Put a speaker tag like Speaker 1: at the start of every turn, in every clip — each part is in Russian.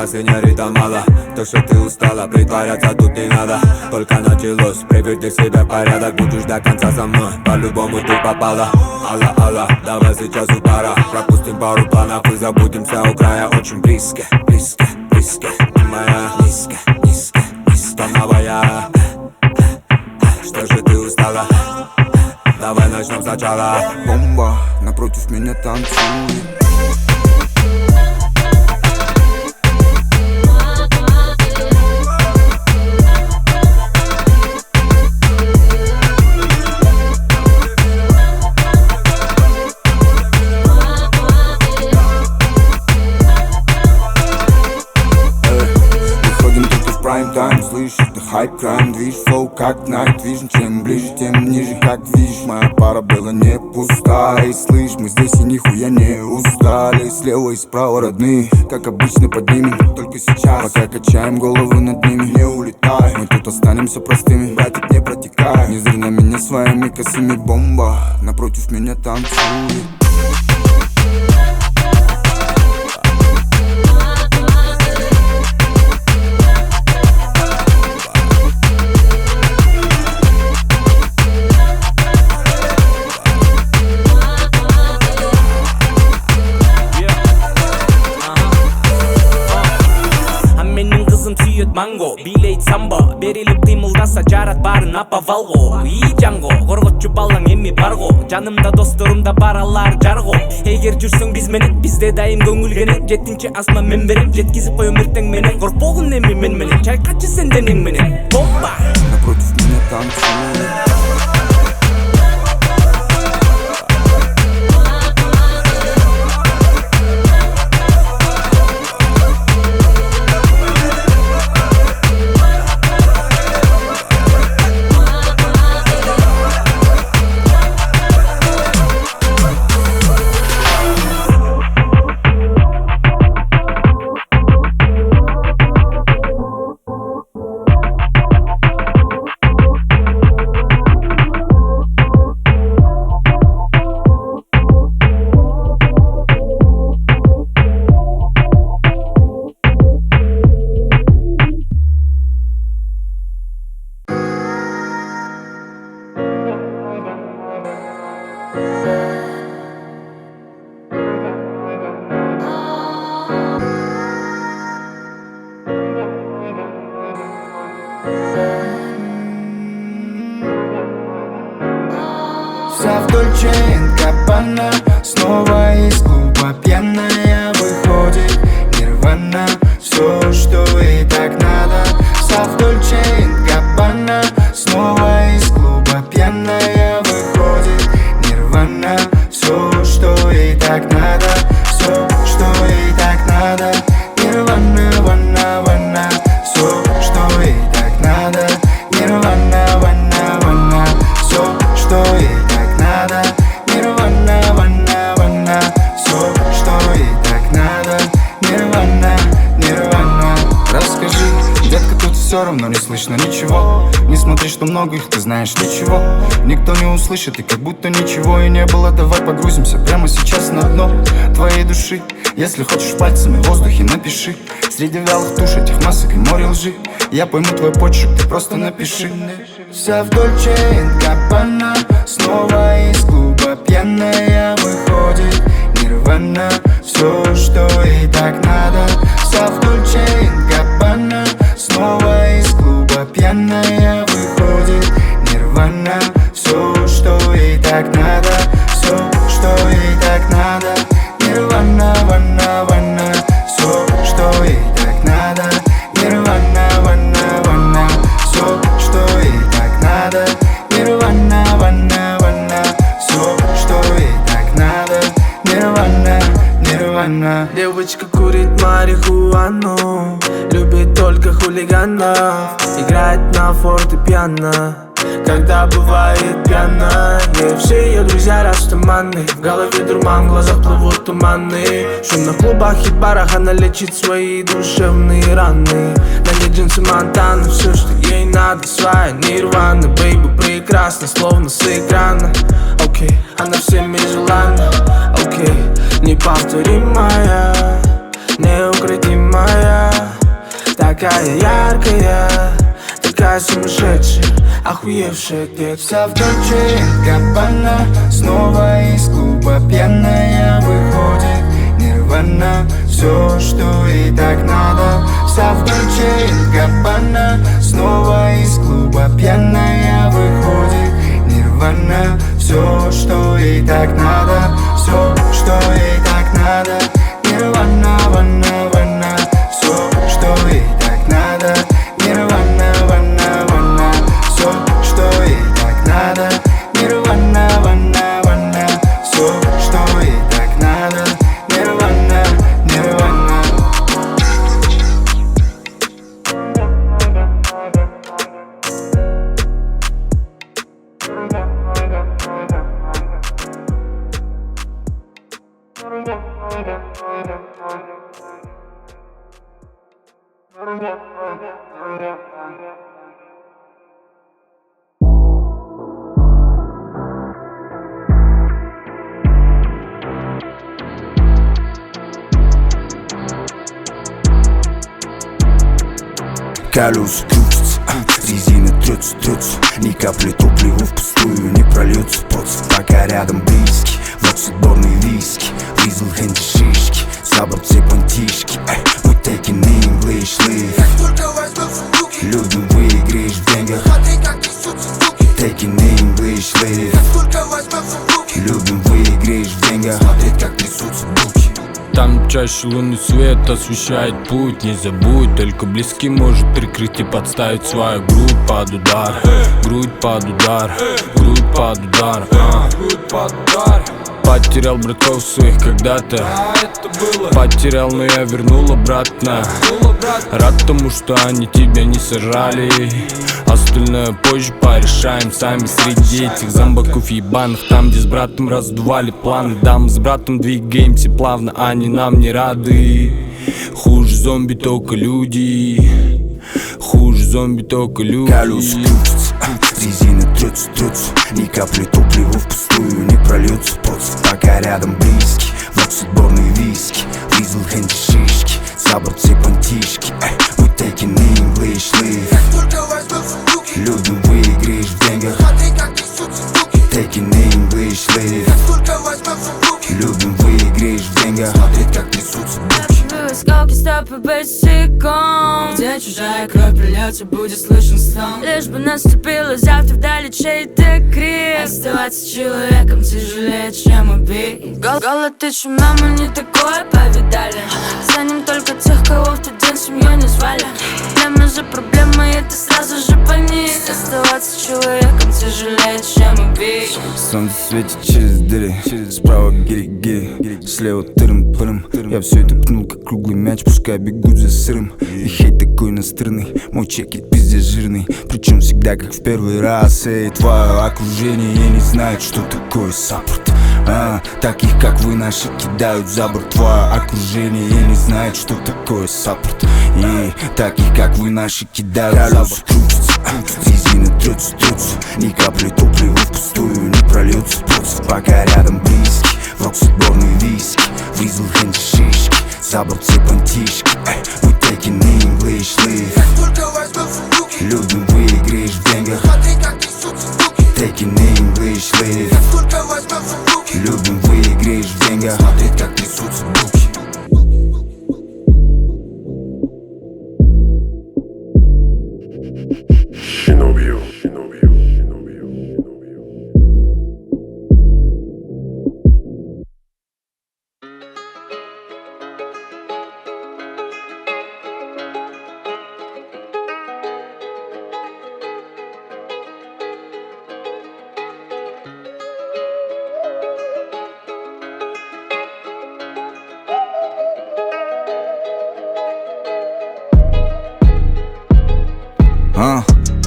Speaker 1: Мало, сеньорита, мало. То, что ты устала, притворяться тут не надо. Только началось, приведи в себя порядок. Будешь до конца со мной, по-любому ты попала. Алла, Алла, давай сейчас у пара. Пропустим пару планов и забудемся у края. Очень близко, близко, близко. Ты моя низко, низко, низко новая. Что же ты устала? Давай начнем сначала.
Speaker 2: Бомба, напротив меня танцует. Прайм-тайм, слышишь, это хайп-крайм. Движ, флоу, как Night Vision. Чем ближе, тем ниже, как видишь. Моя пара была не пустая. И слышь, мы здесь и нихуя не устали. Слева и справа родные, как обычно поднимем. Только сейчас, пока качаем головы над ними. Не улетай, мы тут останемся простыми. Братик, не протекай, не зри на меня своими косыми. Бомба, напротив меня танцует.
Speaker 3: Манго, билейт самбо, берилип кыймылдаса жарат барын апавалго. И жаңго, корготчу балаң эми барго. Жанымда досторум да бар алар жарго. Эгер жүрсөң биз менен, бизде дайым көңүл кенен. Жетинчи асма мен берем, жеткизип коем эртең менен. Коркпогун эми мен менен, чайкачы сен денең менен. Бомба!
Speaker 2: Напротив меня танцует.
Speaker 4: Вся в Дольче энд Габбана, снова из клуба пьяная выходит Нирвана, все, что и так надо. Вся в Дольче энд Габбана, снова из клуба пьяная выходит Нирвана, все, что и так надо. Все, что и так надо. Нирвана, ванна, ванна, все, что и так надо. Нирвана, ванна, ванна, все, что и так надо. Нирвана, ванна, ванна, все, что и так надо. Нирвана, нирвана. Расскажи, детка, тут все равно не слышно ничего. Не смотри, что много их, ты знаешь ничего. Никто не услышит, и как будто ничего и не было. Давай погрузимся прямо сейчас на дно твоей души. Если хочешь, пальцами в воздухе напиши. Среди вялых туш этих масок и море лжи я пойму твой почерк, ты просто напиши. Вся в Дольче энд Габбана, снова из клуба пьяная выходит Нирвана, все, что и так надо. Вся в Дольче энд Габбана, снова из клуба пьяная выходит Нирвана, все, что и так надо. Все, что и так надо. Нирвана, ванна, ванна, все, что и так надо. Нирвана, ванна, ванна, все, что и так надо. Нирвана, ванна, ванна, все, что и так надо. Нирвана, нирвана.
Speaker 5: Девочка курит марихуану, любит только хулиганов, играет на фортепиано, когда бывает пьяна. И все ее друзья растуманны, в голове дурман, в глазах плывут туманы. В шумных клубах и барах она лечит свои душевные раны. На ней джинсы Монтана, все, что ей надо, своя нирвана. Бейби прекрасна, словно с экрана. Окей, она всеми желанна. Окей, неповторимая. неукротимая, такая яркая, такая сумасшедшая, охуевшая детка.
Speaker 4: Вся в Дольче энд Габбана, снова из клуба пьяная выходит Нирвана, все, что и так надо. Вся в Дольче энд Габбана, снова из клуба пьяная выходит Нирвана, все, что и так надо. Все, что и так надо. Нирвана, ванна, ванна, все, что и так надо. Нирвана, ванна, ванна, все, что и так надо. Нирвана, ванна, ванна, все, что и так надо. Нирвана, нирвана.
Speaker 2: Колеса крутятся, резина трется, ни капли топлива впустую не прольется. Поцев пока рядом близкий, вот отборные виски, визл хэнди шишки, за борт все понтишки. Мы taking English live, любим выиграешь в деньгах. Taking English live, любим выиграешь в деньгах. Смотреть как трясутся буки.
Speaker 6: Там чаще лунный свет освещает путь. Не забудь, только близкий может прикрыть и подставить свою грудь под удар. Грудь под удар, грудь под удар, грудь под удар. Потерял братков своих когда-то, потерял, но я вернул обратно. Рад тому, что они тебя не сожрали. Остальное позже порешаем сами среди этих зомбаков ебаных. Там, где с братом раздували планы. Да, мы с братом двигаемся плавно, они нам не рады. Хуже зомби только люди. Хуже зомби только люди.
Speaker 2: Колеса крутятся, резина трется, ни капли топлива впустую не прольется. Поцев пока рядом близкий, вот отборные виски, визл хэнди шишки, за борт все понтишки. Мы taking English live, любим выиграешь в деньгах. Taking English live, любим выиграешь в деньгах. Смотреть как трясутся буки.
Speaker 7: Скалки стопы босиком, где чужая кровь прольется, будет слышен стон. Лишь бы наступила завтра вдали чей-то крик. Оставаться человеком тяжелее, чем убить. Голод и чума, мы не такое повидали. Ценим только тех, кого в тот день семьей не звали. Проблема за проблемой, это сразу же пойми. Оставаться человеком тяжелее, чем убить.
Speaker 2: Солнце светит через дыры, справа гири-гири, слева тырым-пырым. Я все это пнул как круглый мяч, пускай бегут за сырым. И хейт такой настырный, мой чекет пиздец жирный. Причем всегда как в первый раз. Эй, твое окружение не знает, что такое саппорт. Таких как вы наши кидают за борт. Твое окружение не знает, что такое саппорт. И таких как вы наши кидают за борт. Резина трется, ни капли топлива впустую не прольется. Поцев пока рядом близкий, вот отборные виски, визл хэнди шишки, за борт все понтишки. Мы taking English live, любим выиграешь в деньгах. Taking English live, любим выиграешь в деньгах. Смотреть как трясутся буки.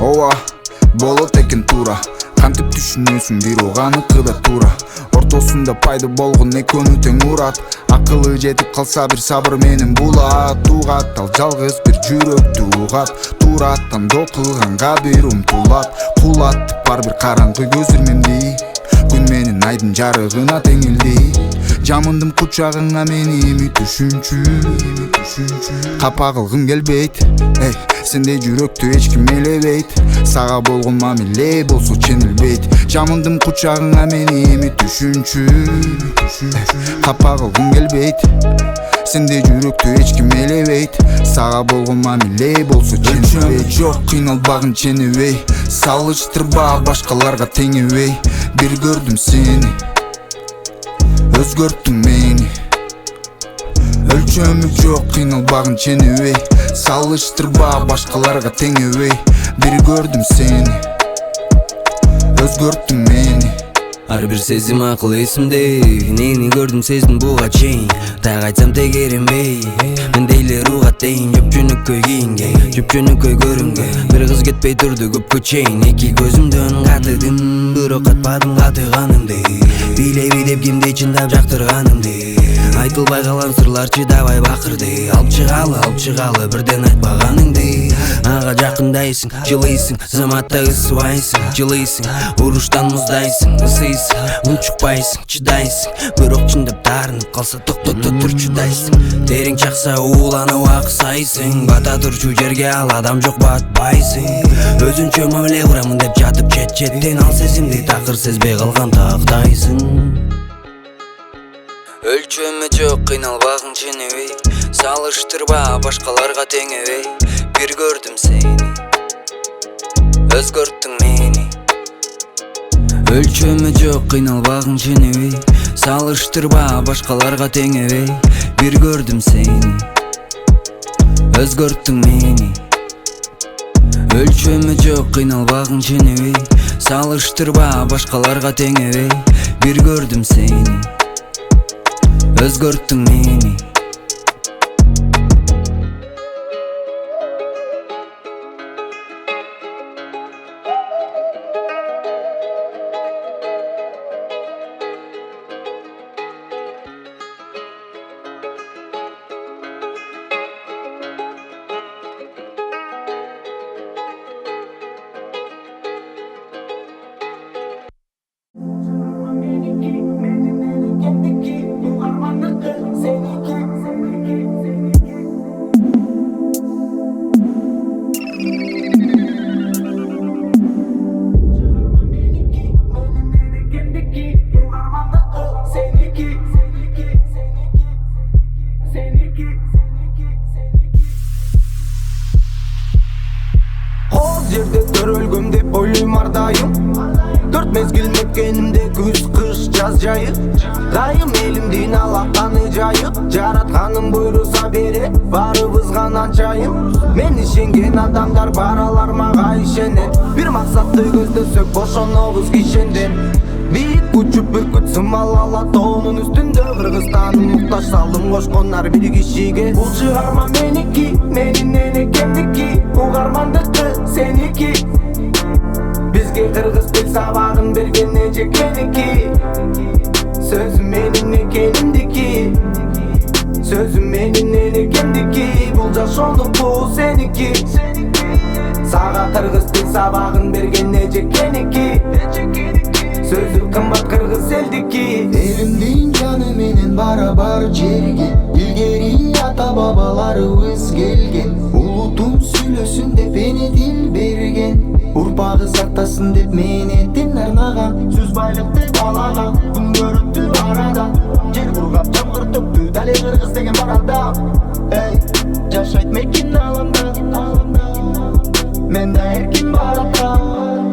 Speaker 2: Ооба, болот экен туура. Кантип түшүнөсүң бир оганыкы да туура. Ортосунда пайда болгон экөөнү тең урат. Акылы жетип калса бир сабыр менен булат. Угат ал жалгыз бир жүрөктү угат. Тураттан окуганга бир умтулат. Кулатып бар бир караңгы көз ирмемди. Күн менен айдын жарыгына теңилди. Жамындым кучагыңа мени эми түшүнчү. Капа кылгым келбейт, сенде жүрөктү эч ким элебейт. Сага болгон мамиле болсо ченилбейт. Жамындым кучагыңа мени эми түшүнчү. Капа кылгым келбейт, сенде жүрөктү эч ким элебейт. Сага болгон мамиле болсо ченилбейт. Жок кыйналбагын ченебей, салыштырба башкаларга теңебей. Бир көрдүм сени, өзгөрттүң мени. Өлчөмү жок кыйналбагын ченебей, салыштырба башкаларга теңебей. Бир көрдүм сени, өзгөрттүң мени.
Speaker 8: Ар бир сезим акыл эсимде, нени көрдүм сездим буга чейин. Так айтсам тегеренбей, мендейлер уга тейин. Жөпжөнөкөй кийинген, жөпжөнөкөй көрүнгөн. Бир кыз кетпей турду көпкө чейин. Эки көзүмдөн катыдым, бирок катпадым катыганымды. Билеби деп кимди чындап жактырганымды. Айтылбай калган сырлар чыдабай бакырды. Алып чыгалы бирден айтпаганыңды. Ага жакындайсың, жылыйсың, заматта ысыбайсың. Жылыйсың, уруштан муздайсың. Ысыйсың, унчукпайсың, чыдайсың. Бирок чындап таарынып калса токтото тур чыдайсың. Терең чакса ууланып аксайсың. Бата турчу жерге ал адам жок батпайсың. Өзүнчө мамиле курамын деп жатып чет-четтен ал сезимди такыр сезбей калган тактайсың. Өлчөмү жок кыйналбагың ченебей, салыштырба башкаларга теңебей. Бир көрдүм сени, өзгөрттүң мени. Өлчөмү жок кыйналбагың ченебей, салыштырба башкаларга теңебей. Бир көрдүм сени, өзгөрттүң мени. Өлчөмү жок кыйналбагың ченебей, салыштырба башкаларга теңебей. Бир көрдүм сени, өзгөрттүң мени.
Speaker 5: Жерде төрөлгөм деп ойлойм ар дайым. Төрт мезгил мекенимде күз, кыш, жаз жайы. Дайым элимдин алаканы жайык. Жаратканым буйруса берет, барыбызга анчайым. Мен ишенген адамдар баралар мага ишенет. Бир максатты көздөсөк бошонобуз кишенден. Бийик учуп бүркүт сымал ала тоонун үстүндө. Кыргызстаным муктаж салдым кошкондар бир кишиге. Бул чыгарма меники, менин энекемдики. Угармандыкы сеники. Бизге кыргыз тил сабагын берген эжекеники. Сөзүм менин экенимдики. Сөзүм менин энекемдики. Бул жашоонуку сеники. Сага кыргыз тил сабагын берген эжекеники. Сөзү кымбат кыргыз элдики.
Speaker 4: Элимдин жаны менен барабар жерге. Илгери ата бабаларыбыз келген. Улутум сүйлөсүн деп эне тил берген. Урпагы сактасын деп менетин арнаган. Сөз байлыкты балаган, күн көрүптү арада. Жер кургап жамгыр төктү, дали кыргыз деген бар адам. Жашайт мекин алында, мен да эркин барата.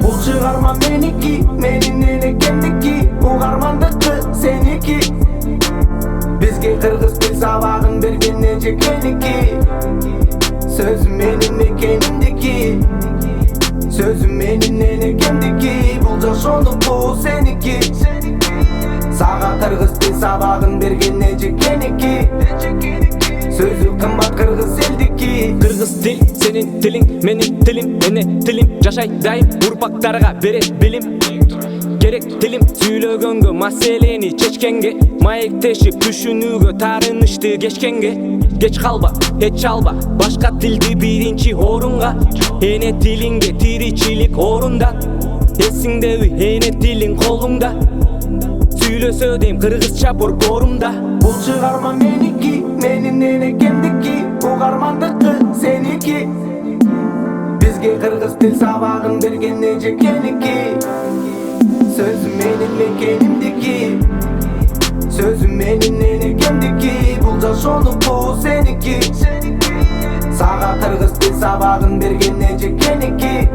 Speaker 4: Бул чыгарма меники, менин энекемдики. Угармандыкы сеники. Бизге кыргыз тил сабагын берген эжекеники. Сөзүм менин экенимдики. Сөзүм менин энекемдики. Бул жашоонуку сеники. Сага кыргыз тил сабагын берген эжекеники. Сөзү кымбат кыргыз элдики.
Speaker 3: Кыргыз тил сенин тилиң, менин тилим, эне тилим. Жашай дайым урпактарга берет билим. Керек тилим сүйлөгөнгө, маселени чечкенге. Маектешип түшүнүүгө, таарынышты кечкенге. Кеч калба, эч алба, башка тилди биринчи орунга. Эне тилиңде тиричилик орунда. Эсиңдеби эне тилиң колуңда. сүйлөсө дейм кыргызча борборумда.
Speaker 5: Бул чыгарма меники, менин энекемдики, угармандыкы сеники. Бизге кыргыз тил сабагын берген эжекеники. Сөзүм менин мекенимдики, сөзүм менин энекемдики. Бул жашоонуку сеники. Сага кыргыз тил сабагын берген эжекеники.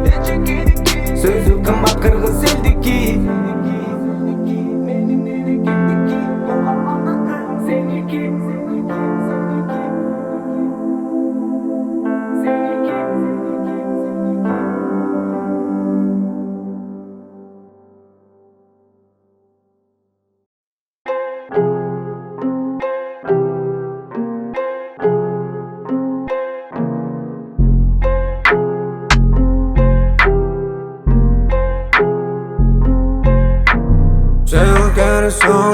Speaker 5: Сөзү кымбат кыргыз элдики.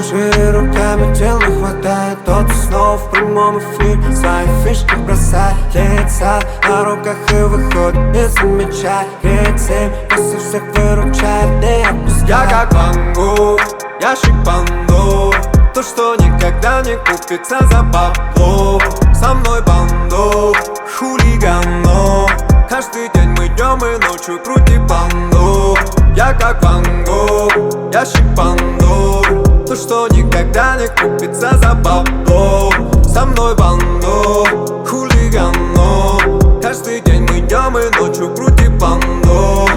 Speaker 9: Шире руками, дел не хватает. Тот снова в прямом эфире свои фишки бросает. Лица на руках и выходит не замечает. Греет семь, после всех выручает, не отпускает. Я как Ван Гог, ящик банду. То, что никогда не купится за бабло. Со мной банду, хулигану. Каждый день мы днем и ночью крути банду. Я как Ван Гог, ящик банду. То, что никогда не купится за бабло. Со мной банду, хулигану. Каждый день мы днем и ночью крути банду.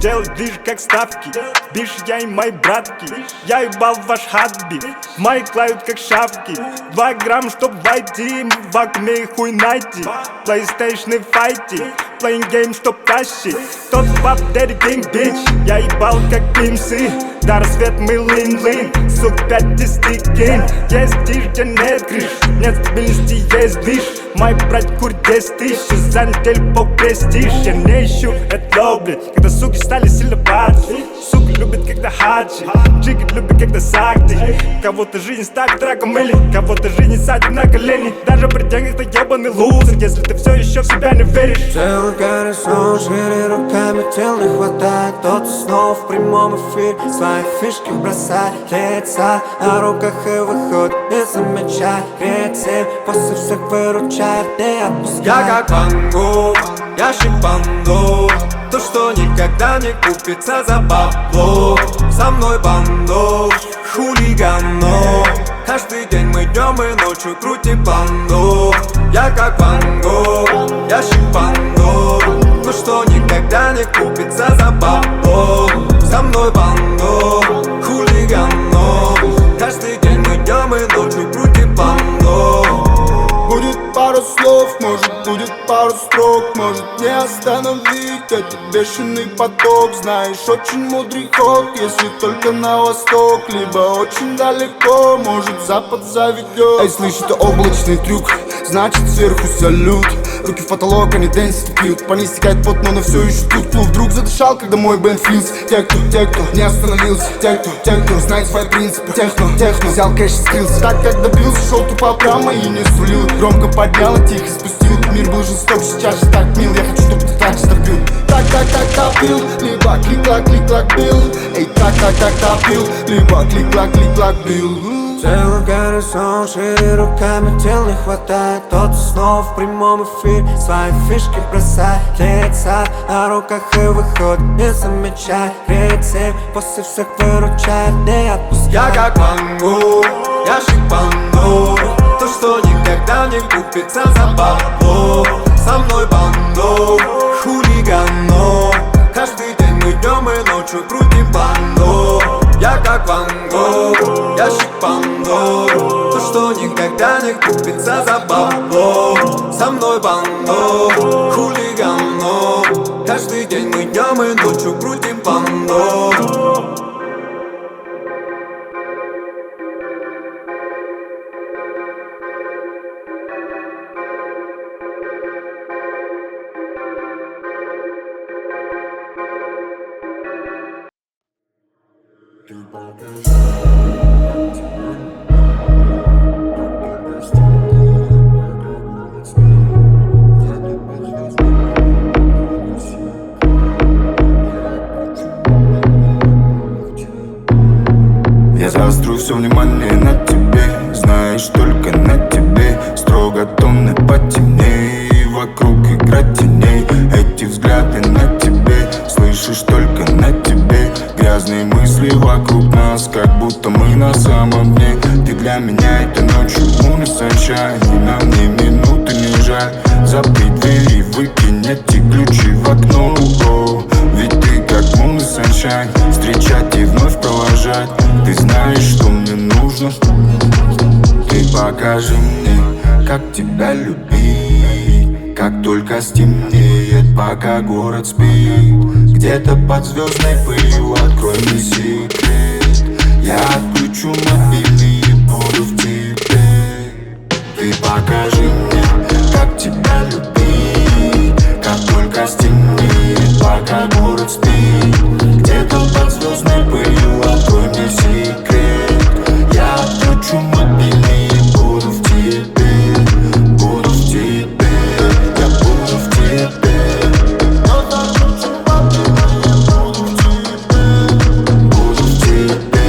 Speaker 10: Делать ближе как ставки, бишь я и мои братки. Я ебал ваш хатби, в мои клают как шапки. 2 грамма, чтоб войти, в вакууме и хуй найти. PlayStation и файти, playing game, чтоб тащить. Тот пап, daddy king, bitch, я ебал как пимсы. До рассвет мы лин-лин, сук 5-10 кинь. Есть дишь, где нет крыш, нет стабильности, есть движ. Мои братья курят 10 тысяч, за неделю по престиж. Я не ищу это лобби, когда суки стали сильно падать. Сука любит, когда хаджи, джигит любит, когда сакти. Кого-то жизнь ставит раком или кого-то жизнь садит на колени. Даже при деньгах ты ебаный лузер, если ты все еще в себя не веришь.
Speaker 9: Целый горизонт, шире руками, дел не хватает. Тот снова в прямом эфире свои фишки бросает. Лица на руках и выходит не замечает. Греет семь, после всех выручает, не отпускает. Я как Ван Гог, ящик банду. То, что никогда не купится за бабло. Со мной банду, хулигану. Каждый день мы днем и ночью крутим банду. Я как Ван Гог, ящик банду. То, что никогда не купится за бабло. Со мной банду, хулигану. Каждый день мы днем и ночью крутим банду.
Speaker 2: Будет пару слов, может будет пару строк. Может не остановить этот бешеный поток. Знаешь, очень мудрый ход, если только на восток. Либо очень далеко, может запад заведет. Эй, слышь, это облачный трюк, значит сверху салют. Руки в потолок, они дэнсит пьют. По ней стекает пот, но она все еще тут. Клуб вдруг задышал, когда мой бэнд флился. Те, кто не остановился. Те, кто знает свои принципы. Техно, взял кэш и скрылся. Так как добился, шел тупо прямо и не сулил. Громко поднял, тихо спустил. Мир был жесток, сейчас же так мил. Я хочу, чтобы ты так же топил. Так топил, либо клик-клак бил. Эй, так топил, либо клик-клак бил.
Speaker 9: Целый горизонт, шире руками, дел не хватает. Тот снова в прямом эфире свои фишки бросает. Лица на руках и выходит не замечает. Греет семь, после всех выручает, не отпускает. Я как Ван Гог, ящик банду. То, что никогда не купится за бабло. Со мной банду, хулигану. Каждый день мы днем и ночью крутим банду. Я как Ван Гог, ящик банду. То, что никогда не купится за бабло. Со мной банду, хулигану. Каждый день мы днем и ночью крутим банду.
Speaker 2: все внимание на тебе. Знаешь, только на тебе строго тонны потемней. Вокруг игра теней, эти взгляды на тебе. Слышишь, только на тебе грязные мысли вокруг нас, как будто мы на самом дне. Ты для меня этой ночью moon and sunshine, и нам ни минуты не жаль. Закрыть двери и выкинь эти ключи в окно. Ведь ты как moon and sunshine, встречать и вновь провожать. Ты знаешь, что мне нужно. Ты покажи мне, как тебя любить, как только стемнеет, пока город спит. Где-то под звездной пылью открой мне секрет. Я отключу мобильный и буду в тебе. Ты покажи мне, как тебя любить, как только стемнеет, пока город спит. Где-то под звездной пылью открой мне секрет. Я отключу мобильный и буду в тебе. Буду в тебе, я буду в тебе. Буду в тебе, я буду в тебе.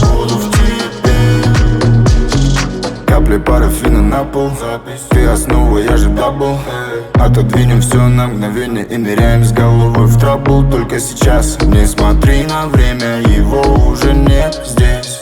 Speaker 2: Буду в тебе. Капли парафина на пол. Ты основа, я же дабл. Отодвинем все на мгновение и ныряем с головой в трабл. Только сейчас не смотри на время, его уже нет здесь.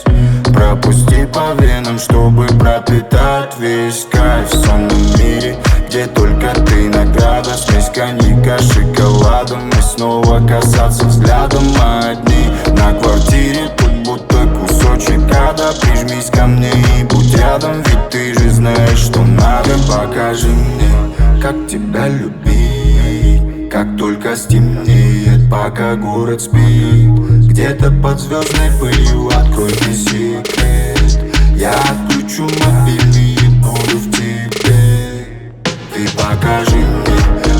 Speaker 2: Пропусти по венам, чтобы пропитать весь кайф. В сонном мире, где только ты награда. Смесь коньяка с шоколадом. И снова касаться взглядом одни на квартире. Тут будто кусочек ада. Прижмись ко мне и будь рядом, ведь ты же знаешь, что надо. Покажи мне, как тебя любить, как только стемнеет, пока город спит. Где-то под звездной пылью открой мне секрет. Я отключу мобильный и буду в тебе. Ты покажи мне,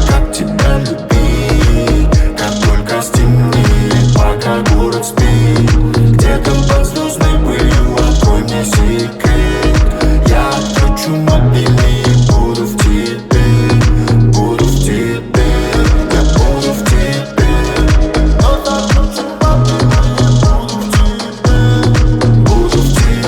Speaker 2: как тебя любить, как только стемнеет, пока город спит. Где-то под звездной пылью открой мне секрет. Я отключу мобильный и буду в тебе. Буду в тебе, я буду в тебе. Буду в тебе, я буду в тебе. Буду в тебе.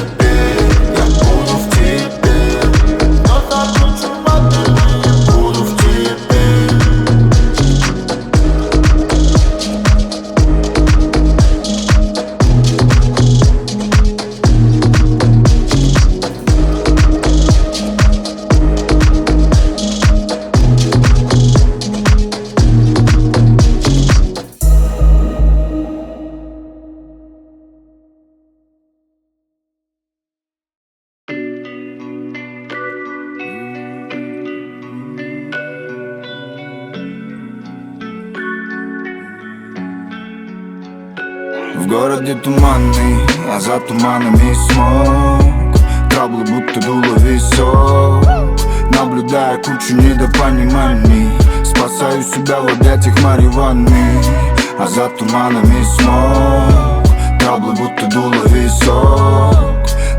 Speaker 2: В городе туманный, а за туманами смог. Траблы будто дуло весов. Наблюдая кучу недопониманий, спасаю себя в объятиях марихуаны. А за туманами смог. Траблы будто дуло весов.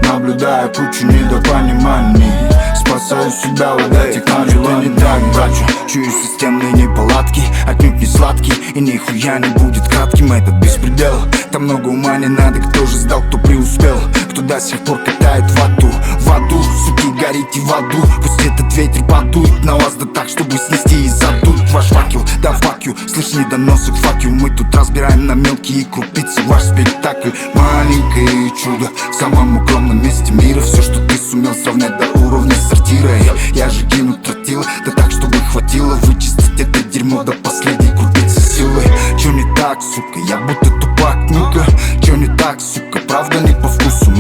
Speaker 2: Наблюдая кучу недопониманий, спасаю себя в объятиях марихуаны. Не так, братча, чую системные неполадки. Отнюдь не сладкий и нихуя не будет кратким этот беспредел. Там много ума не надо, кто же сдал, кто преуспел, кто до сих пор катает в аду, суки, горите в аду. Пусть этот ветер подует на вас, да так, чтобы снести и задуть ваш факел. Да факью, слышь, недоносок, факью. Мы тут разбираем на мелкие крупицы ваш спектакль. Маленькое чудо в самом укромном месте мира. Все, что ты сумел сравнять до уровня сортира. Я же кину тротила, да так, чтобы хватило вычистить это дерьмо до последней крупицы силы. Чё не так, сука, я будто тупак, ну-ка. Чё не так, сука, правда не по вкусу.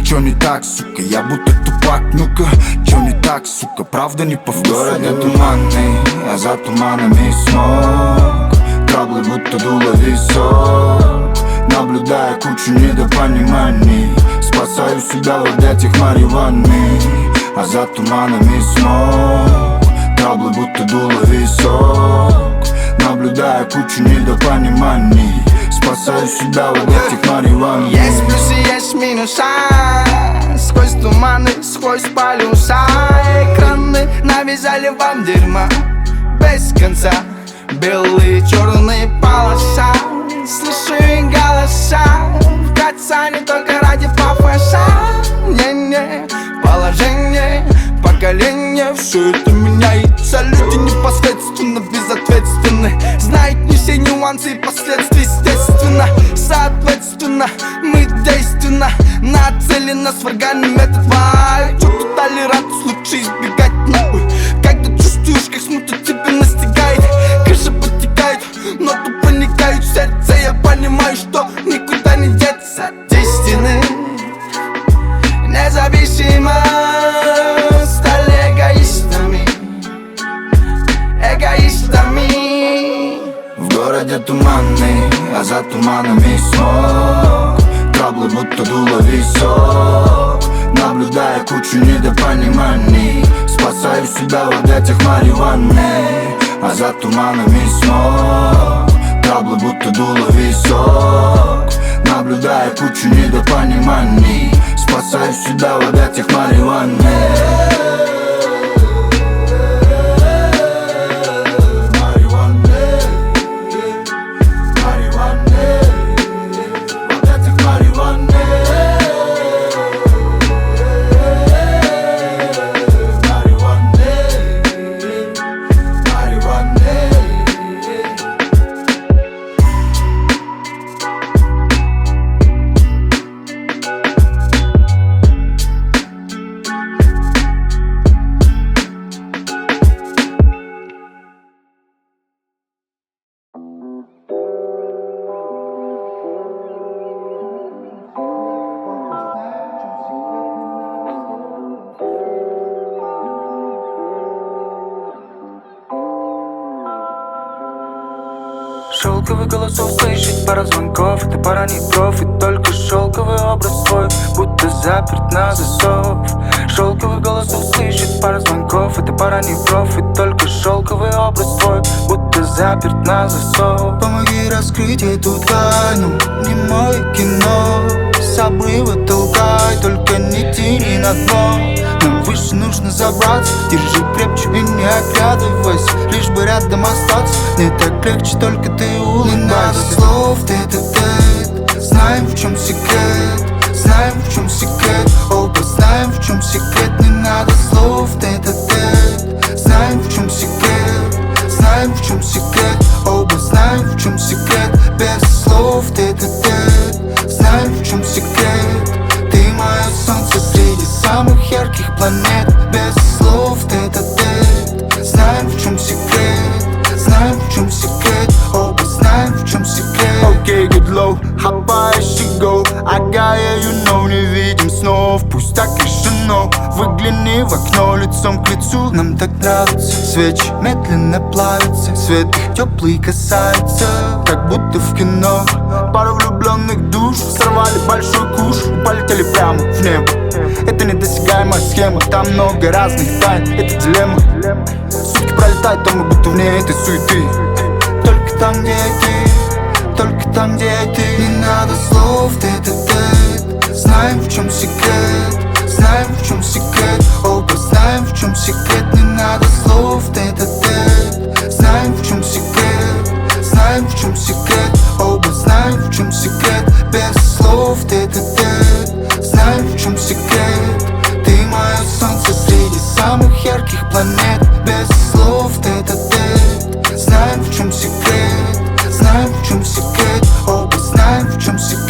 Speaker 2: Чё не так, сука, я будто тупак, ну-ка. Чё не так, сука, правда не по вкусу. В городе туманный, а за туманами смог. Траблы будто дуло весов. Наблюдая кучу недопониманий, спасаю себя в объятиях марихуаны. А за туманами смог. Траблы будто дуло весов. Наблюдая кучу недопониманий, спасаю себя в объятиях марихуаны.
Speaker 4: Есть плюсы, есть минусы. Сквозь туманы, сквозь полюса. Экраны навязали вам дерьма без конца. Белые, черные полоса. Слышу их голоса, катятся не только ради пафоса. Не-не, положение, поколение, все это меняется. Люди непосредственно безответственны, знают не все нюансы и последствия, естественно. Соответственно, мы действенно нацелены, сварганный метод вайб. Что-то толерантность лучше избегать нахуй. Когда чувствуешь, как смута тебя настигает, крыша подтекает, но тут проникают в сердце. Я понимаю, что никуда не деться от истины. Независимо стали эгоистами, эгоистами. В городе туманный, а за туманами смог. Траблы будто дуло висок. Наблюдая кучу недопониманий, спасаю себя в объятиях марихуаны. А за туманами смог. Траблы будто дуло висок. Наблюдая кучу недопониманий, спасаю себя в объятиях марихуаны.
Speaker 5: Шелковый голосов слышать, пара звонков. Это пара не профит, только шелковый образ твой будто заперт на засов. Шелковый голосов слышать, пара звонков. Это пара не профит, только шелковый образ твой будто заперт на засов.
Speaker 4: Помоги раскрыть эту тайну, не мое кино. С обрыва толкай, только не тяни на дно. Нам выше нужно забраться, держи крепче и не оглядывайся, лишь бы рядом остаться. Мне так легче, только ты улыбайся. Не надо слов, тет-а-тет, знаем в чем секрет, знаем в чем секрет. Оба знаем в чем секрет. Не надо слов, тет-а-тет, знаем в чем секрет, знаем в чем секрет. Оба знаем в чем секрет. Без слов, тет-а-тет, знаем в чем секрет. Ты мое солнце среди самых ярких планет. Без слов, тет-а-тет, знаем в чем секрет, знаем в чем секрет. Оба знаем в чем секрет.
Speaker 2: Окей, good low, how high she go? Ага, you know, не видим снов, пусть так решено. Выгляни в окно лицом к лицу.
Speaker 4: Нам так нравится, свечи медленно плавятся, свет их теплый касается, как будто в кино.
Speaker 2: Пара влюбленных душ сорвали большой куш и полетели прямо в небо. Это недосягаемая схема, там много разных тайн, это дилемма. Сутки пролетают, а мы будто вне этой суеты.
Speaker 4: Только там, где ты, только там, где ты. Не надо слов, тет-а-тет, знаем в чем секрет, знаем в чем секрет. Оба знаем в чем секрет. Не надо слов, тет-а-тет, знаем в чем секрет, знаем в чем секрет. Оба знаем в чем секрет. Без слов, тет-а-тет, знаем в чем секрет. Ты мое солнце среди самых ярких планет. Без слов, тет-а-тет, знаем в чем секрет, знаем в чем секрет. Оба знаем в чем секрет.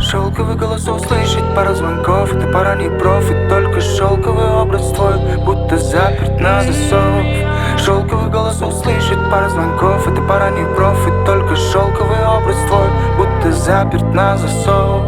Speaker 5: Шелковый голосов слышать, пара звонков. Это пара не профит, только шелковый образ твой будто заперт на засов. Шелковый голосов слышать, пара звонков. Это пара не профит, только шелковый образ твой будто заперт на засов.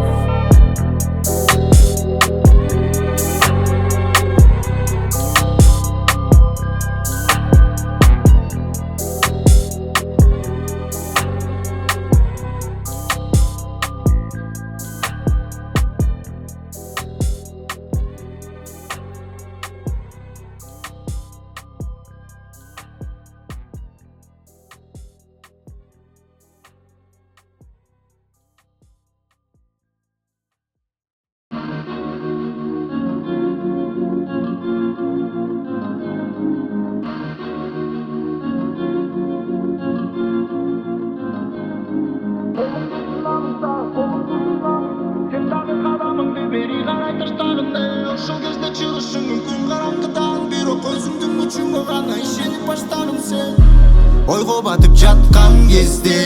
Speaker 2: ойго батып жаткан кезде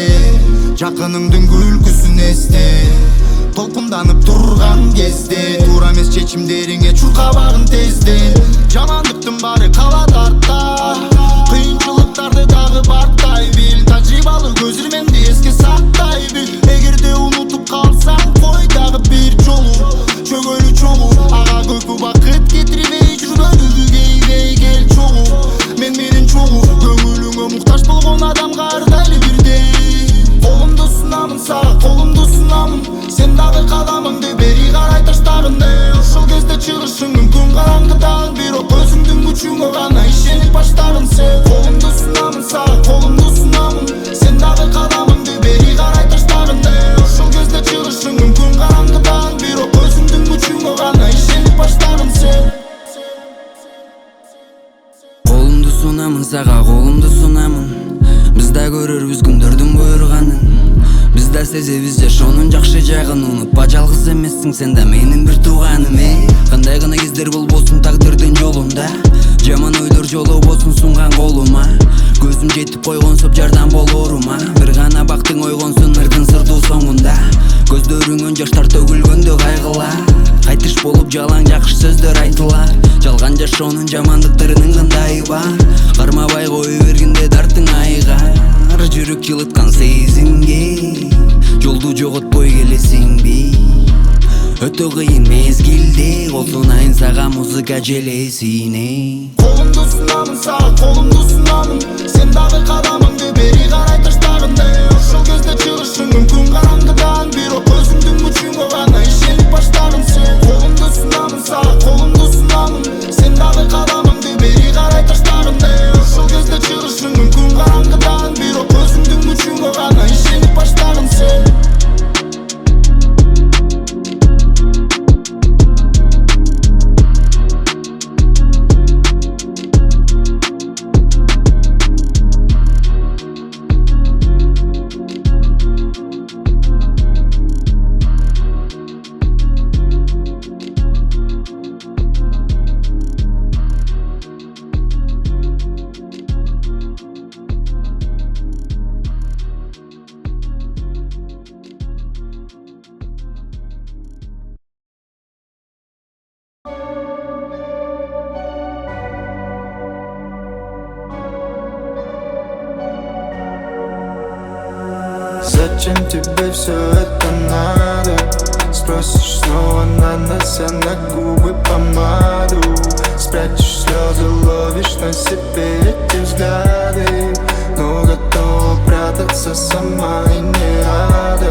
Speaker 2: жакыныңдын күлкүсүн эсте толкунданып турган кезде туура эмес чечимдериңе чуркабагын тезден жамандыктын баары калат артта кыйынчылыктарды дагы бартай бил тажрыйбалуу көзүрмеңди эске сактай бил эгерде унутуп калсаң кой дагы бир жолу чөгөлү чогуу ага көп убакыт кетирбей жүргөнү кейбей кел чогуу мен менен чогуу көңүлүңө муктаж болгон адамга ардайлы бирдей колумду сунамын сага колумду сунамын сен дагы каламыңды бери карай таштагын ошол кезде чыгышың мүмкүн караңгыдан бирок өзүңдүн күчүңө гана ишенип баштагын сен колумду сунамын сага колумду сунамын сен дагы каламыңды бери карай таштагын ошол кезде чыгышың мүмкүн караңгыдан бирок өзүңдүн күчүңө гана ишенип баштагын сен
Speaker 8: колумду сунамын сага колумду сунамын биз да көрөрбүз күндөрдүн буйруганын биз да сезебиз жашоонун жакшы жагын унутпа жалгыз эмессиң сен да менин бир тууганым кандай гана кездер болбосун тагдырдын жолунда жаман ойлор жолобосун сунган колума көзүм жетип койгонсоп жардам болорума бир гана бактың ойгонсун ырдын сырдуу соңунда көздөрүңөн жаштар төгүлгөндө кайгыла кайтыш болуп жалаң жакшы сөздөр айтылар жалган жашоонун жамандыктарынын кандайы бар кармабай кое бергенде дарттың айгар жүрөк жылыткан сезимге жолду жоготпой келесиңби өтө кыйын мезгилде кол сунайын сага музыка желесине
Speaker 2: колумду сунамын сага колумду сунамын сен дагы каламыңды бери карай таштагын ошол кезде чыгышың мүмкүн караңгыдан бирок өзүңдүн күчүңө гана ишенип баштагын сен колумду сунамын сага колумду сунамын сен дагы каламыңды бери карай таштагын ошол кезде чыгышың мүмкүн караңгыдан бирок өзүңдүн күчүңө гана ишенип баштагын сен
Speaker 4: Зачем тебе все это надо? Спросишь снова, нанося на губы помаду. Спрячешь слезы, ловишь на себе эти взгляды, но готова прятаться сама и не рада.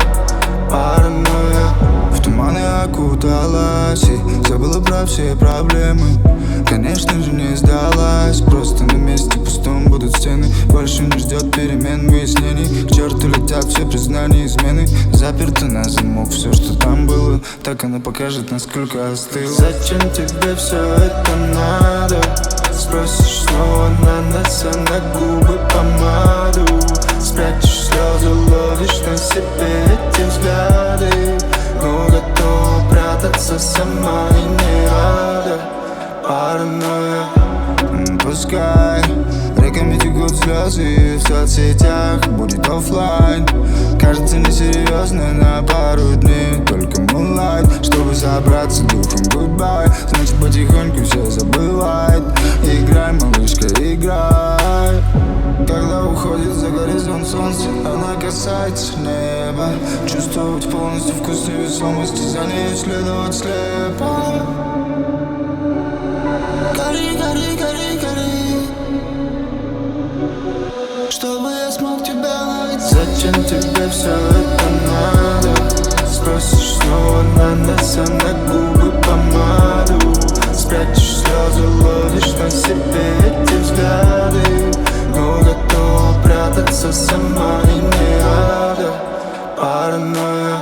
Speaker 4: Паранойя в туманы окуталась и забыла про все проблемы. Конечно же не сдалась, просто на месте пустом будут стены. Больше не ждет перемен, выяснений. К черту летят все признания, измены. Заперто на замок, все, что там было, так она покажет, насколько остыл. Зачем тебе все это надо? Спросишь снова, нанося на губы помаду. Спрячешь слезы, ловишь на себе эти взгляды, но готова прятаться сама и не рада. Паранойя, пускай реками текут слезы в соцсетях, будет оффлайн. Кажется несерьезно на пару дней, только moonlight, чтобы собраться духом goodbye. Значит потихоньку все забывает. Играй, малышка, играй. Когда уходит за горизонт солнце, она касается неба. Чувствовать полностью вкус невесомости, за ней следовать слепо. Гори, гори, гори, гори, чтобы я смог тебя найти. Зачем тебе все это надо? Спросишь снова, нанося на губы помаду. Спрячешь слезы, ловишь на себе эти взгляды, но готова прятаться сама и не рада. Паранойя.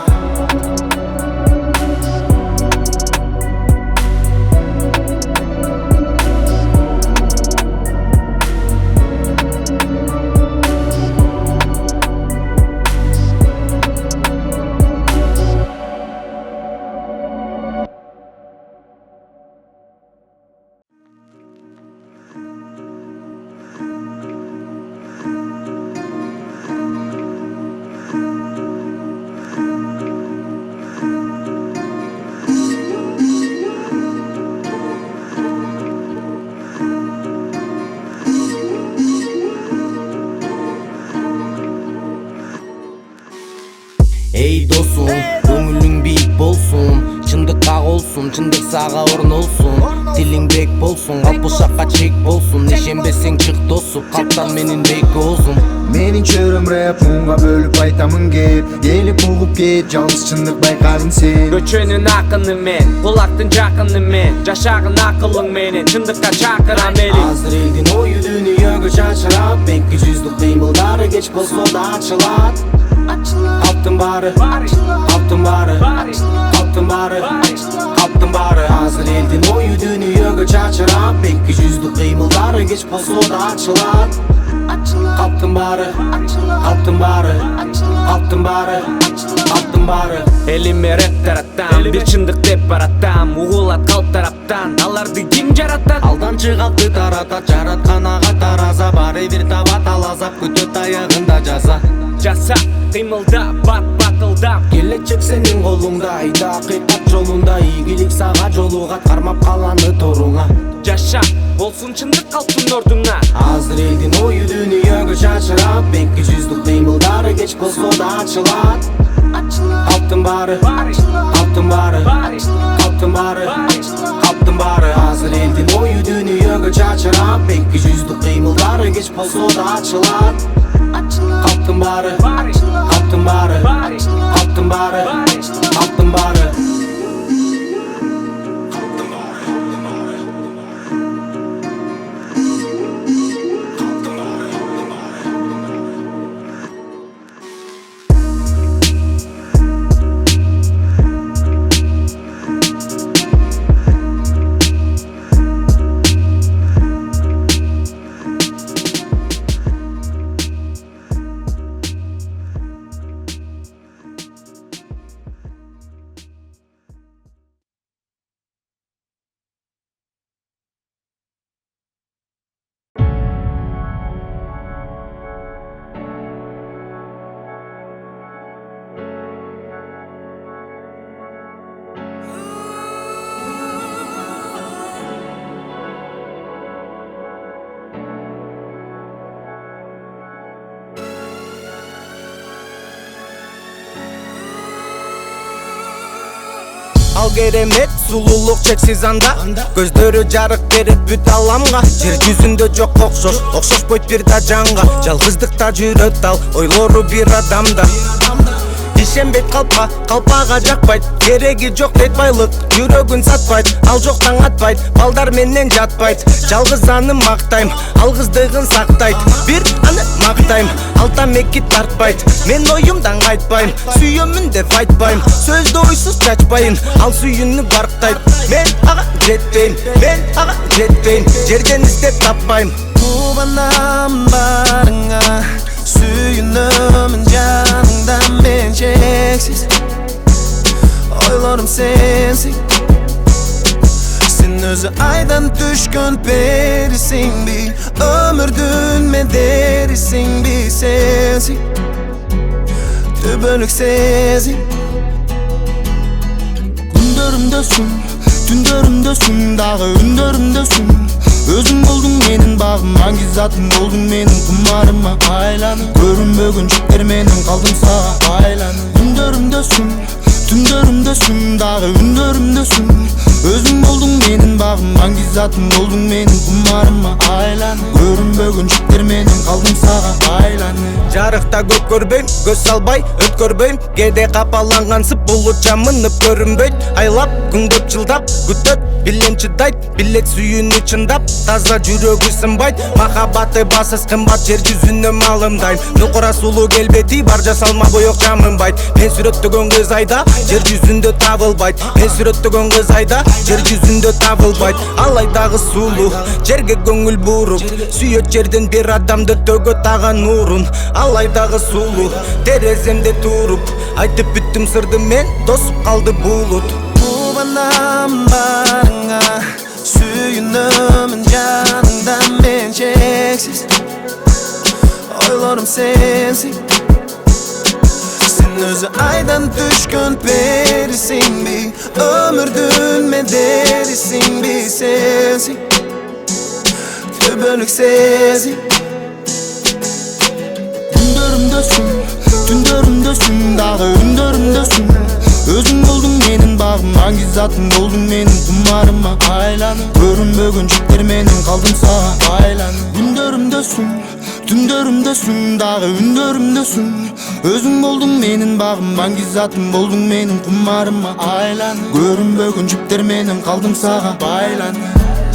Speaker 8: болсун, көңүлүң бийик болсун, чындыкка колсун, чындык сага орнолсун, тилиң бек болсун, калпышакка чек болсун, ишенбесең чык тосуп, калктан менин бейки болсун.
Speaker 4: Менин чөрөм рэп мунга бөлүп айтамын кеп, келип угуп кет, жалгыз чындык байкадың сен.
Speaker 3: Көчөнүн акыны мен, кулактын жакыны мен, жашагын акылың менен, чындыкка чакырам элиң.
Speaker 8: Азыр элдин ою дүйнөгө чачырап, бекки жүздүк кыймылдары кеч болсо да ачылат. Калптын баары, калптын баары, калптын баары, калптын баары. Азыр элдин ою дүйнөгө чачырап, бекки жүздүк кыймылдары кеч болсо да ачылат. Калптын баары, калптын баары, калптын баары, калптын баары.
Speaker 3: Элиме рэп таратам, бир чындык деп баратам, угулат калп тараптан, аларды ким жаратат?
Speaker 8: Алдамчы калпты таратат, жараткан ага тараза, баары бир табат алазап, күтөт аягында жаза.
Speaker 3: Жаса, кыймылда, батылдап,
Speaker 8: келечек сенин колуңда, айда акыйкат жолунда, ийгилик сага жолугат, кармап каланы торуңа.
Speaker 3: Жаша, болсун чындык калптын ордуңа.
Speaker 8: Азыр элдин ою дүйнөгө чачырап, бекки жүздүк кыймылдары кеч болсо да ачылат. Калптын баары, калптын баары, калптын баары, калптын баары. Азыр элдин ою дүйнөгө чачырап, бекки жүздүк кыймылдары кеч болсо да ачылат. Калптын баары, калптын баары, калптын баары, калптын баары.
Speaker 11: Ал керемет, сулуулук чексиз анда, көздөрү жарык берип бүт аламга. Жер жүзүндө жок окшошпойт бир да жанга. Жалгыздыкта жүрөт ал, ойлору бир адамда. Ишенбейт калпка, калпага жакпайт, кереги жок дейт байлык, жүрөгүн сатпайт, ал жоктан атпайт, балдар менен жатпайт. Жалгыз аны мактайм, алгыздыгын сактайт, бир аны мактайм, алтан мекки тартпайт. Мен оюмдан кайтпайм, сүйөмүн деп айтпайм, сөздү ойсуз чачпайын, ал сүйүүнү барктайт. Мен ага жетпейм, мен ага жетпейм, жерден издеп таппайм.
Speaker 5: Кубанам барыңа, сүйүнөмүн жаныңда мен чексиз. Ойлорум сенсиң, сен өзү айдан түшкөн перисиңби, өмүрдүн медерисиңби сенсиң, түбөлүк сезим. Күндөрүмдөсүң, түндөрүмдөсүң, дагы үндөрүмдөсүң. Өзүң болдуң менин багым, аңгизатым болдуң менин кумарыма айланып. Көрүнбөгөн жиптер менен калдым сага айланып. Күндөрүмдөсүң, түндөрүмдөсүң, дагы үндөрүмдөсүң. Өзүң болдуң менин багым, аңгизатым болдуң менин кумарыма айланып. Көрүнбөгөн жиптер менен калдым сага айланып.
Speaker 11: Жарыкта көп көрбөйм, көз салбай өткөрбөйм, кээде капалангансып булут жамынып көрүнбөйт. Айлап, күңдөп, жылдап, күтөт, билем чыдайт, билет сүйүүнү чындап, таза жүрөгү сынбайт. Махаббаты басыз кымбат, жер жүзүнө малымдайм. Нукура сулуу келбети бар, жасалма боек жамынбайт. Мен сүрөттөгөн кыз айда, жер жүзүндө табылбайт. Мен сүрөттөгөн кыз айда, жер жүзүндө табылбайт. Ал айдагы сулуу, жерге көңүл буруп, сүйөт жерден бир адамды төгөт ага нурун. Ал айдагы сулуу, тереземде туруп, айтып бүттүм сырды мен, тосуп калды булут.
Speaker 5: Кубанам барыңа, сүйүнөмүн жаныңда мен чексиз. Ойлорум сенсиң, сен өзү айдан түшкөн перисиңби, өмүрдүн медерисиңби сенсиң, түбөлүк сезим. Күндөрүмдөсүң,
Speaker 4: Түндөрүмдөсүң дагы үндөрүмдөсүң. Өзүң болдуң менин багым, аңгизатым болдуң менин кумарыма айланып. Көрүнбөгөн жиптер менен калдым сага байланып. Күндөрүмдөсүң, түндөрүмдөсүң дагы үндөрүмдөсүң. Өзүң болдуң менин багым, аңгизатым болдуң менин кумарыма айланып. Көрүнбөгөн жиптер менен калдым сага байланып.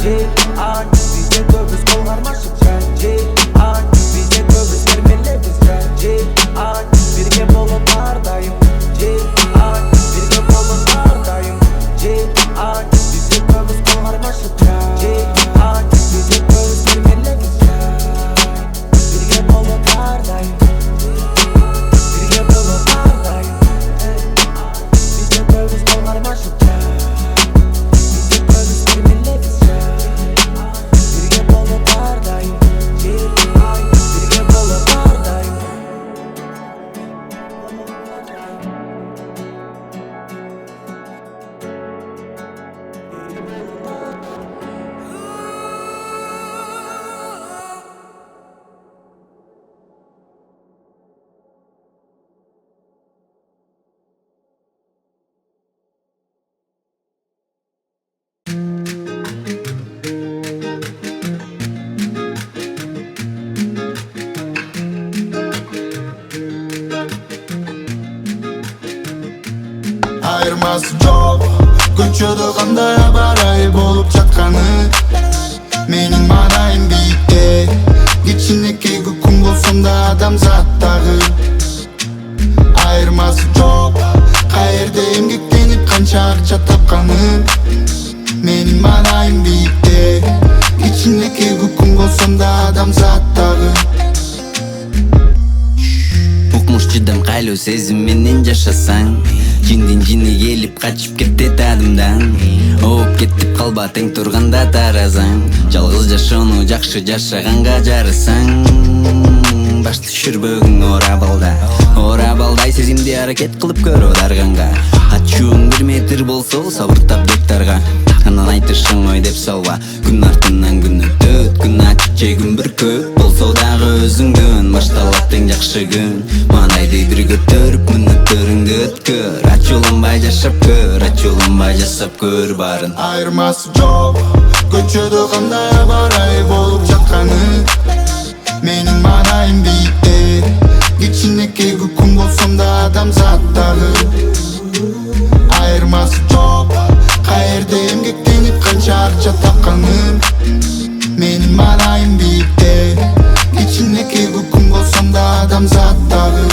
Speaker 4: Бизде көбүз кол кармашып бизде көбүз термелебиз бирге болуп ар дайым. Бирге болуп ар дайым. Бизде көбүз кол кармашып бизде көбүз термелебиз бирге болуп ар дайым. Бирге болуп ар дайым. Бизде көбүз кол кармашып бизде көбүз термелебиз бирге болуп ар дайым. Бирге болуп ар дайым. Айырмасы жок, көчөдө кандай абарай болуп жатканы. Менин манайым бийикте, кичинекей күн болсом да адамзаттагы. Айырмасы жок, каерде эмгектенип канча акча тапканын. Менин манайым бийикте, кичинекей күн болсом да адамзаттагы.
Speaker 8: Укмуш чыдам кайлуу сезим менен жашасаң, жиндин жини келип качып кетет адымдан. Ооп кетип калба тең турганда таразаң, жалгыз жашоону жакшы жашаганга жарысаң. Баш түшүрбөгүң ора балдай сезимди аракет кылып көр дарганга. Ачууң 1 метр болсо сабыртап гектарга, анан айтышың ой деп салба. Күн артынан күн өтөт, күн ачык же күн бүркөт болсо дагы өзүңдөн башталат эң жакшы күн. Манайды бир көтөрүп мүнөттөрүңдү өткөр, ачууланбай жашап көр, ачууланбай жасап көр баарын.
Speaker 4: Айырмасы жок, көчөдө кандай абарай болуп жатканы. Менин манайым бийикте, кичинекей күн болсом да адамзаттагы. Айырмасы жок, каерде эмгектенип канча акча тапканын. Менин манайым бийикте, кичинекей күн болсом да адамзаттагы.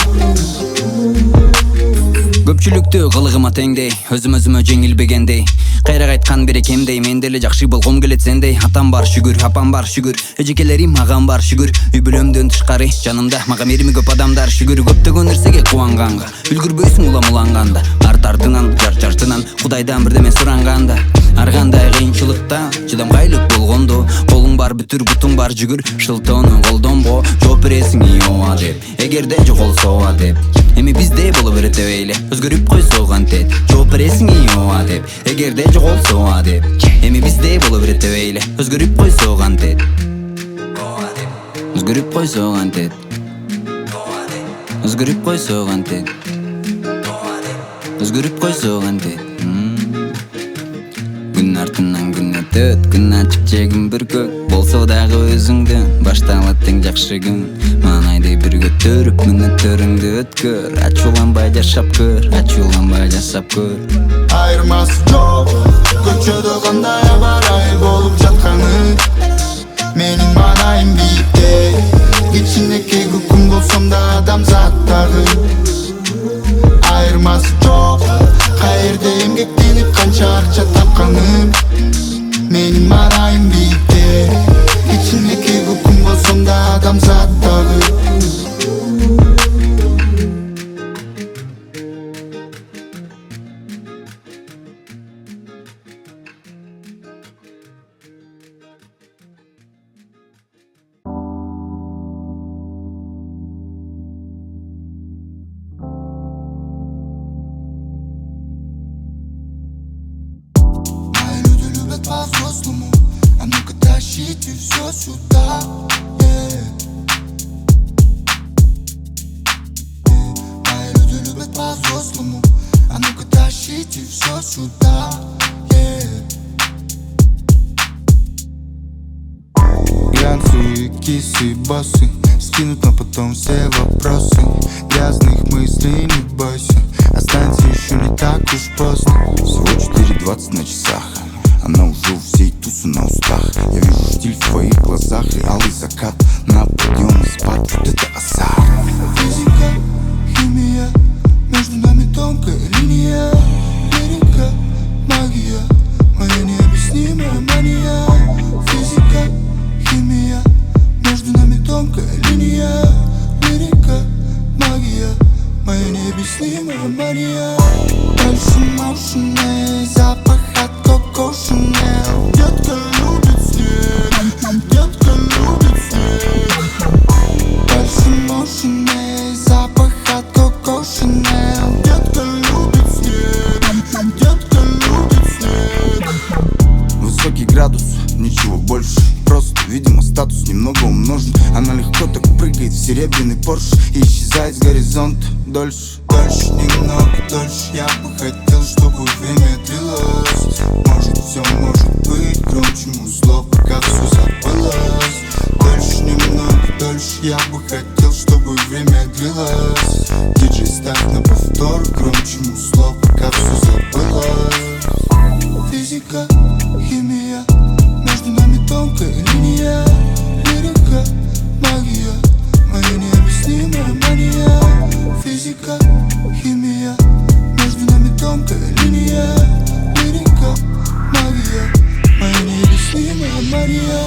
Speaker 8: Көпчүлүктү кылыгыма теңдей, өзүмө жеңилбегендей. Кайрак айткан берекемдей, мен деле жакшы болгом келет сендей. Атам бар шүгүр, апам бар шүгүр, эжекелерим агам бар шүгүр. Үй бүлөмдөн тышкары жанымда мага мерими көп адамдар шүгүр. Көптөгөн нерсеге кубанганга, үлгүрбөйсүң уламуланганда. Артынан, жар-жартынан, Кудайдан бирдеме суранганда. Ар кандай кыйынчылыкта чыдамкайлык болгондо, колуң бар бүтүр бутуң бар жүгүр. Шылтоону колдонбо, жооп бересиң ооба деп, эгерде жоголсо ооба деп. Эми бизде боло берет эбейле, өзгөрүп койсо кантет. Жооп бересиң ооба деп, эгерде жоголсо ооба деп. Эми бизде боло берет эбейле, өзгөрүп койсо кантет. Өзгөрүп койсо кантет. Өзгөрүп койсо кантет. Өзгөрүп койсо кантет. Күн артынан күн өтөт, күн ачык же күн бүркөт болсо дагы өзүңдөн башталат эң жакшы күн. Манайды бир көтөрүп мүнөттөрүңдү өткөр, ачууланбай жашап көр, ачууланбай жасап көр.
Speaker 4: Айырмасы жок, көчөдө кандай абарай болуп жатканы. Менин манайым бийикте, кичинекей күн болсом да адамзаттагы. Айырмасы жок, каерде эмгектенип канча акча тапканын. Менин манайым бийикте, кичинекей күн болсом да адамзаттагы. По-взрослому, а ну-ка тащите все сюда,
Speaker 2: Люди любят по-взрослому, а ну-ка тащите все сюда, Глянцевые кисы, боссы скинут, но потом все вопросы. Грязных мыслей не бойся, останется еще не так уж поздно. Всего 4:20 на часах, она уже у всей тусы на устах. Я вижу штиль в твоих глазах и алый закат на подъем и спад, вот это азарт. Физика, химия, между нами тонкая линия. Лирика, магия, моя необъяснимая мания. Физика, химия, между нами тонкая линия. Лирика, магия, моя необъяснимая мания. Дальше моушены, запах от Коко Шанель. Детка любит снег, детка любит снег. Дальше моушены, запах от Коко Шанель. Детка любит снег, детка любит снег. Высокий градус, ничего больше, просто, видимо, статус немного умножен. Она легко так прыгает в серебряный Порш и исчезает с горизонта дольше. Дольше, немного дольше, я бы хотел, чтобы время длилось. Может, все может быть громче музло, пока все забылось. Дольше, немного дольше, я бы хотел, чтобы время длилось. Диджей, ставь на повтор, громче музло, пока все забылось. Физика, химия, между нами тонкая линия. Лирика, магия, моя необъяснимая мания. Физика, химия, между нами тонкая линия. Лирика, магия, моя необъяснимая мания.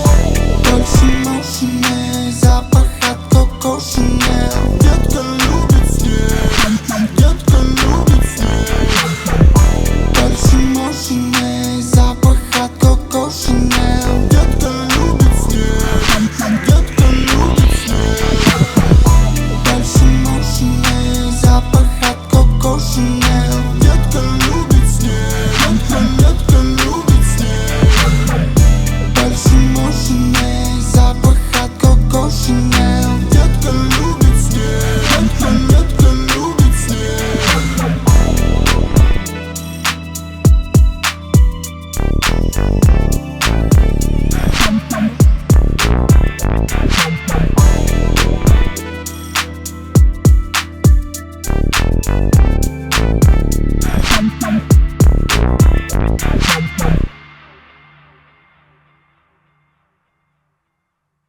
Speaker 2: Дольше моушены, запах от Коко Шанель.